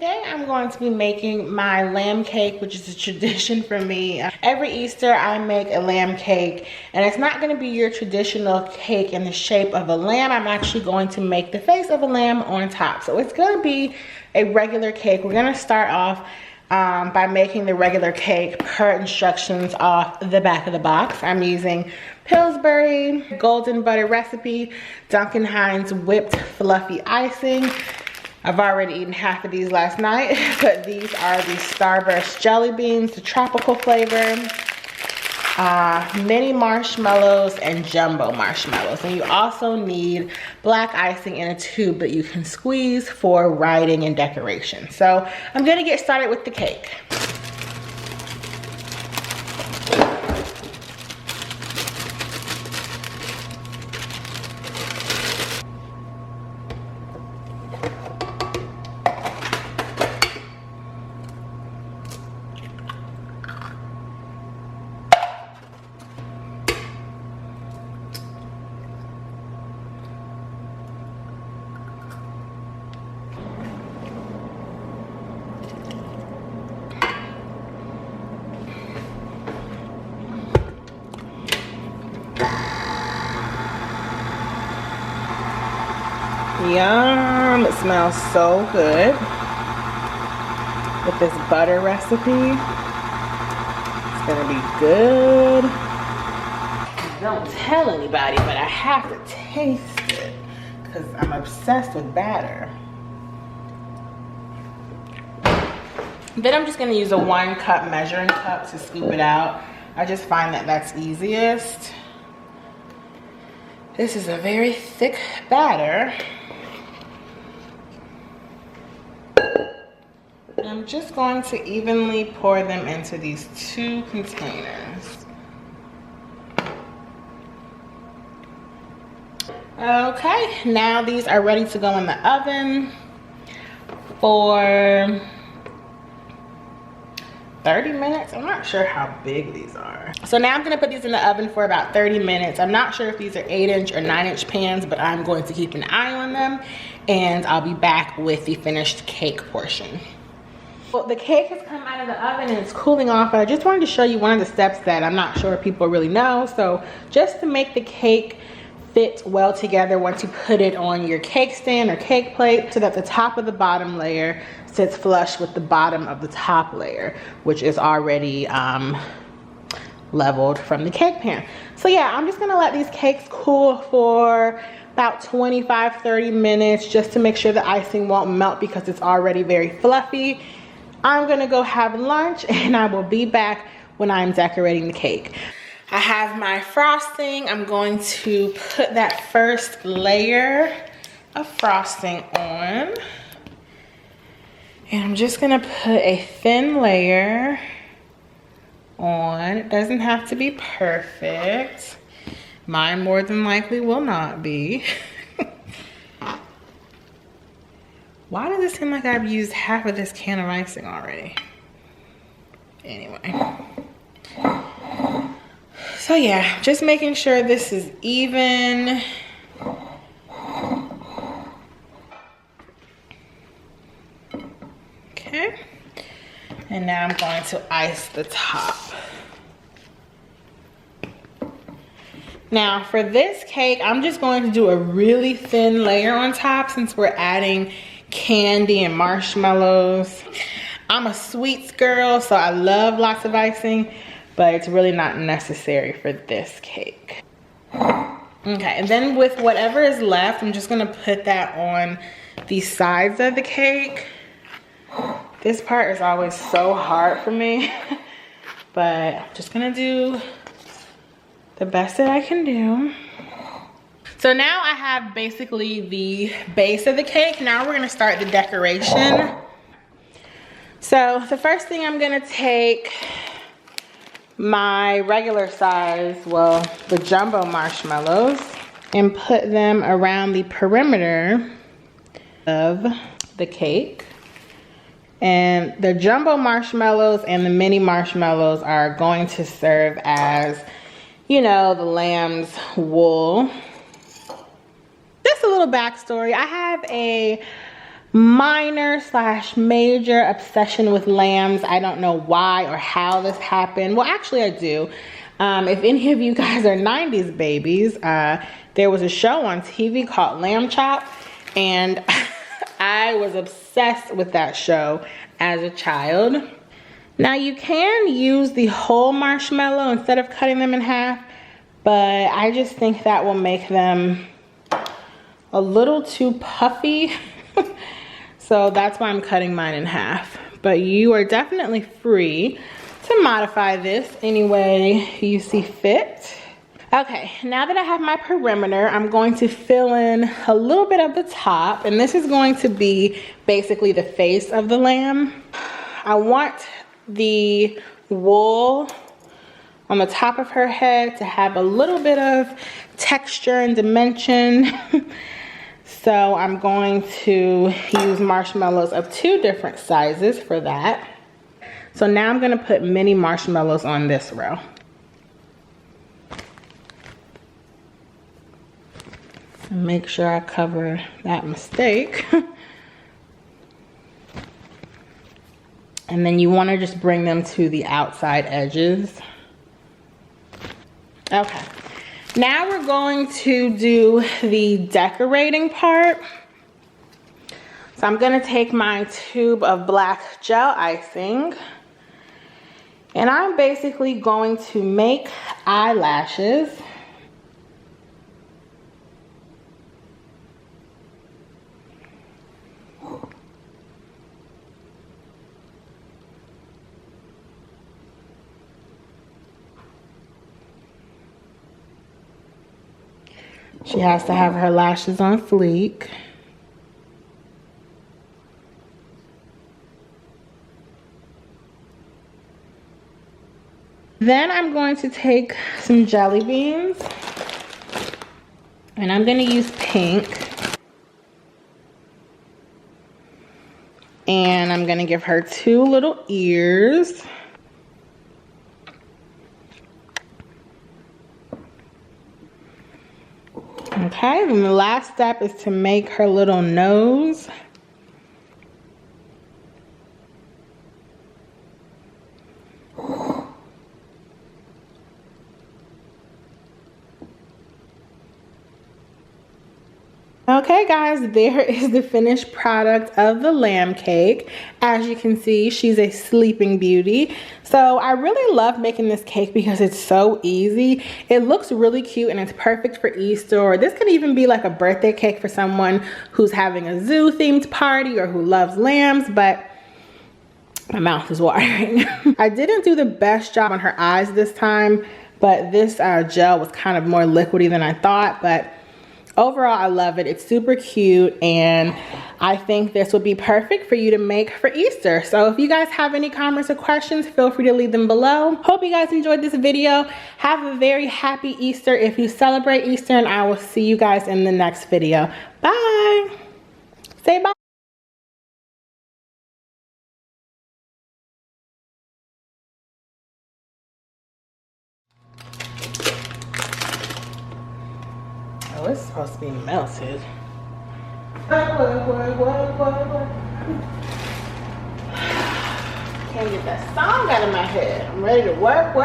Today I'm going to be making my lamb cake, which is a tradition for me. Every Easter I make a lamb cake, and it's not going to be your traditional cake in the shape of a lamb. I'm actually going to make the face of a lamb on top. So it's going to be a regular cake. We're going to start off by making the regular cake per instructions off the back of the box. I'm using Pillsbury golden butter recipe, Duncan Hines whipped fluffy icing. I've already eaten half of these last night, but these are the Starburst Jellybeans, the tropical flavor, mini marshmallows, and jumbo marshmallows. And you also need black icing in a tube that you can squeeze for writing and decoration. So I'm gonna get started with the cake. Yum, it smells so good with this butter recipe. It's gonna be good. Don't tell anybody, but I have to taste it because I'm obsessed with batter. Then I'm just gonna use a 1 cup measuring cup to scoop it out. I just find that that's easiest. This is a very thick batter. I'm just going to evenly pour them into these 2 containers. Okay, now these are ready to go in the oven for 30 minutes. I'm not sure how big these are. So now I'm gonna put these in the oven for about 30 minutes. I'm not sure if these are 8-inch or 9-inch pans, but I'm going to keep an eye on them, and I'll be back with the finished cake portion. Well, the cake has come out of the oven and it's cooling off, but I just wanted to show you one of the steps that I'm not sure people really know. So just to make the cake fit well together once you put it on your cake stand or cake plate, so that the top of the bottom layer sits flush with the bottom of the top layer, which is already leveled from the cake pan. So yeah, I'm just gonna let these cakes cool for about 25-30 minutes just to make sure the icing won't melt because it's already very fluffy. I'm gonna go have lunch and I will be back when I'm decorating the cake. I have my frosting. I'm going to put that first layer of frosting on. And I'm just gonna put a thin layer on. It doesn't have to be perfect. Mine more than likely will not be. Why does it seem like I've used half of this can of icing already? Anyway. So yeah, just making sure this is even. Okay. And now I'm going to ice the top. Now for this cake, I'm just going to do a really thin layer on top since we're adding candy and marshmallows. I'm a sweets girl, so I love lots of icing, but it's really not necessary for this cake. Okay, and then with whatever is left, I'm just gonna put that on the sides of the cake. This part is always so hard for me, but I'm just gonna do the best that I can do. So now I have basically the base of the cake. Now we're gonna start the decoration. So the first thing, I'm gonna take my regular size, well, the jumbo marshmallows, and put them around the perimeter of the cake. And the jumbo marshmallows and the mini marshmallows are going to serve as, you know, the lamb's wool. Just a little backstory. I have a minor slash major obsession with lambs. I don't know why or how this happened. Well, actually I do. If any of you guys are 90s babies, there was a show on TV called Lamb Chop, and I was obsessed with that show as a child. Now you can use the whole marshmallow instead of cutting them in half, but I just think that will make them a little too puffy. So that's why I'm cutting mine in half. But you are definitely free to modify this any way you see fit. Okay, now that I have my perimeter, I'm going to fill in a little bit of the top, and this is going to be basically the face of the lamb. I want the wool on the top of her head to have a little bit of texture and dimension. So I'm going to use marshmallows of 2 different sizes for that. So now I'm gonna put mini marshmallows on this row. And make sure I cover that mistake. And then you wanna just bring them to the outside edges. Okay. Now we're going to do the decorating part. So I'm gonna take my tube of black gel icing, and I'm basically going to make eyelashes. She has to have her lashes on fleek. Then I'm going to take some jelly beans, and I'm going to use pink. And I'm going to give her 2 little ears. Okay, then the last step is to make her little nose. Okay guys, there is the finished product of the lamb cake. As you can see, she's a sleeping beauty. So I really love making this cake because it's so easy. It looks really cute and it's perfect for Easter, or this could even be like a birthday cake for someone who's having a zoo themed party or who loves lambs, but my mouth is watering. I didn't do the best job on her eyes this time, but this gel was kind of more liquidy than I thought, but overall, I love it. It's super cute, and I think this would be perfect for you to make for Easter. So if you guys have any comments or questions, feel free to leave them below. Hope you guys enjoyed this video. Have a very happy Easter if you celebrate Easter, and I will see you guys in the next video. Bye. Say bye. Oh, it's supposed to be melted. What? Can't get that song out of my head. I'm ready to work.